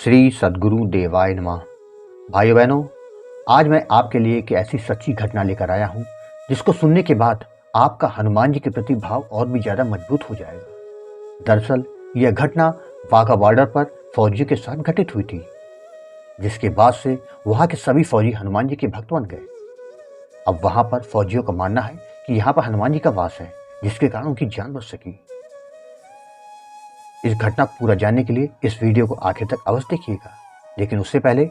श्री सद्गुरु देवाय नमः। भाइयों बहनों, आज मैं आपके लिए एक ऐसी सच्ची घटना लेकर आया हूँ जिसको सुनने के बाद आपका हनुमान जी के प्रति भाव और भी ज़्यादा मजबूत हो जाएगा। दरअसल यह घटना वाघा बॉर्डर पर फौजियों के साथ घटित हुई थी, जिसके बाद से वहाँ के सभी फौजी हनुमान जी के भक्त बन गए। अब वहाँ पर फौजियों का मानना है कि यहाँ पर हनुमान जी का वास है, जिसके कारण उनकी जान बच सकी। इस घटना को पूरा जानने के लिए इस वीडियो को आखिर तक अवश्य देखिएगा। लेकिन उससे पहले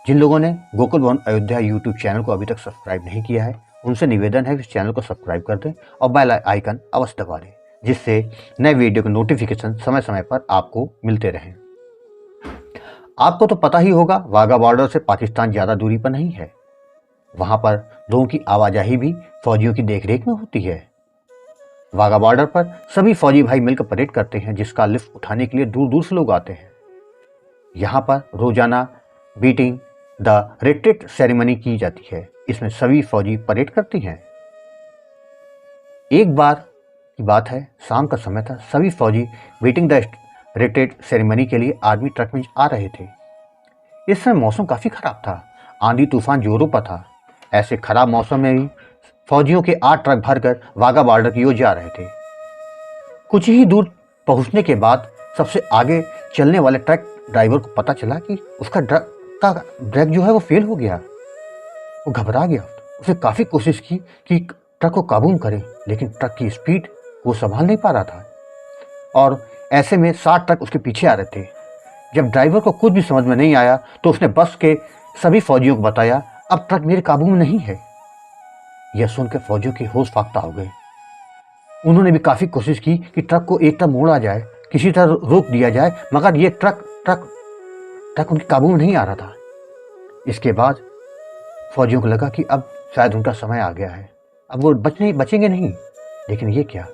जिन लोगों ने गोकुल भवन अयोध्या यूट्यूब चैनल को अभी तक सब्सक्राइब नहीं किया है, उनसे निवेदन है कि इस चैनल को सब्सक्राइब कर दें और बेल आइकन अवश्य दबा दें, जिससे नए वीडियो के नोटिफिकेशन समय समय पर आपको मिलते रहें। आपको तो पता ही होगा, वाघा बॉर्डर से पाकिस्तान ज़्यादा दूरी पर नहीं है। वहाँ पर लोगों की आवाजाही भी फौजियों की देखरेख में होती है। वाघा बॉर्डर पर सभी फौजी भाई मिलकर परेड करते हैं, जिसका लुत्फ उठाने के लिए दूर दूर से लोग आते हैं। यहाँ पर रोजाना बीटिंग द रिट्रीट सेरेमनी की जाती है। इसमें सभी फौजी परेड करती हैं। एक बार की बात है, शाम का समय था। सभी फौजी बीटिंग द रिट्रीट सेरेमनी के लिए आर्मी ट्रक में आ रहे थे। इस समय मौसम काफ़ी खराब था, आंधी तूफान जोरों पर था। ऐसे खराब मौसम में भी फौजियों के 8 ट्रक भरकर वाघा बॉर्डर की ओर जा रहे थे। कुछ ही दूर पहुंचने के बाद सबसे आगे चलने वाले ट्रक ड्राइवर को पता चला कि उसका ब्रेक जो है वो फेल हो गया। वो घबरा गया। उसे काफ़ी कोशिश की कि ट्रक को काबू में करे, लेकिन ट्रक की स्पीड वो संभाल नहीं पा रहा था और ऐसे में 60 ट्रक उसके पीछे आ रहे थे। जब ड्राइवर को कुछ भी समझ में नहीं आया तो उसने बस के सभी फौजियों को बताया, अब ट्रक मेरे काबू में नहीं है। यह सुनकर फौजियों के होश फाख्ता हो गए। उन्होंने भी काफ़ी कोशिश की कि ट्रक को एक तरफ मोड़ा जाए, किसी तरह रोक दिया जाए, मगर ये ट्रक उनके काबू में नहीं आ रहा था। इसके बाद फौजियों को लगा कि अब शायद उनका समय आ गया है, अब वो बचेंगे नहीं। लेकिन ये क्या,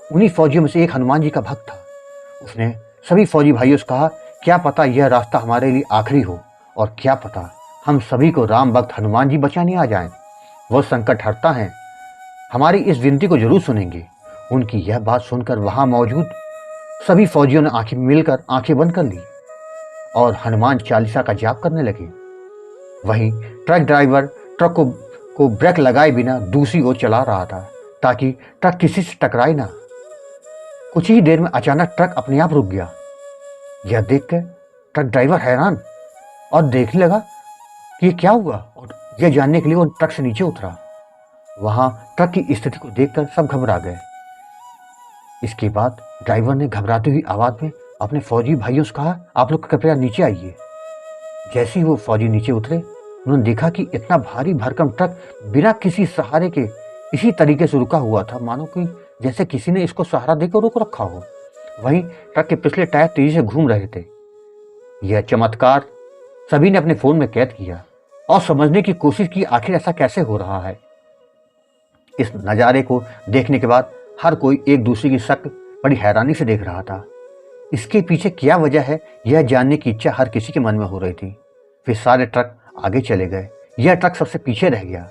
उन्हीं फौजियों में से एक हनुमान जी का भक्त था। उसने सभी फौजी भाइयों से कहा, क्या पता यह रास्ता हमारे लिए आखिरी हो, और क्या पता हम सभी को राम भक्त हनुमान जी बचाने आ जाएं। वह संकट हरता है, हमारी इस विनती को जरूर सुनेंगे। उनकी यह बात सुनकर वहां मौजूद सभी फौजियों ने आंखें बंद कर ली और हनुमान चालीसा का जाप करने लगे। वहीं ट्रक ड्राइवर ट्रक को ब्रेक लगाए बिना दूसरी ओर चला रहा था, ताकि ट्रक किसी से टकराए ना। कुछ ही देर में अचानक ट्रक अपने आप रुक गया। यह देखकर ट्रक ड्राइवर हैरान और देखने लगा कि ये क्या हुआ, और यह जानने के लिए वो ट्रक से नीचे उतरा। वहां ट्रक की स्थिति को देखकर सब घबरा गए। इसके बाद ड्राइवर ने घबराती हुई आवाज में अपने फौजी भाइयों से कहा, आप लोग कृपया नीचे आइए। जैसे ही वो फौजी नीचे उतरे, उन्होंने देखा कि इतना भारी भरकम ट्रक बिना किसी सहारे के इसी तरीके से रुका हुआ था, मानो कि जैसे किसी ने इसको सहारा देकर रोक रखा हो। वहीं ट्रक के पिछले टायर तेजी से घूम रहे थे। यह चमत्कार सभी ने अपने फोन में कैद किया और समझने की कोशिश की, आखिर ऐसा कैसे हो रहा है। इस नज़ारे को देखने के बाद हर कोई एक दूसरे की शक्ल बड़ी हैरानी से देख रहा था। इसके पीछे क्या वजह है, यह जानने की इच्छा हर किसी के मन में हो रही थी। फिर सारे ट्रक आगे चले गए, यह ट्रक सबसे पीछे रह गया।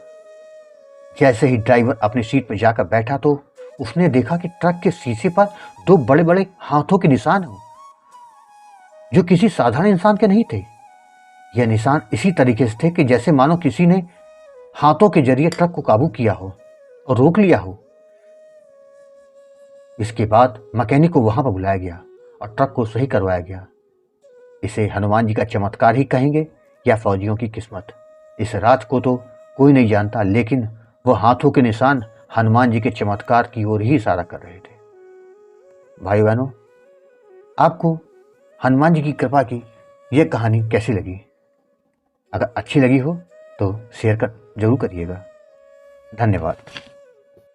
जैसे ही ड्राइवर अपनी सीट पर जाकर बैठा तो उसने देखा कि ट्रक के शीशे पर 2 बड़े बड़े हाथों के निशान हो, जो किसी साधारण इंसान के नहीं थे। यह निशान इसी तरीके से थे कि जैसे मानो किसी ने हाथों के जरिए ट्रक को काबू किया हो और रोक लिया हो। इसके बाद मैकेनिक को वहां पर बुलाया गया और ट्रक को सही करवाया गया। इसे हनुमान जी का चमत्कार ही कहेंगे या फौजियों की किस्मत, इस राज को तो कोई नहीं जानता, लेकिन वह हाथों के निशान हनुमान जी के चमत्कार की ओर ही इशारा कर रहे थे। भाई बहनों, आपको हनुमान जी की कृपा की यह कहानी कैसी लगी? अगर अच्छी लगी हो तो शेयर जरूर करिएगा। धन्यवाद।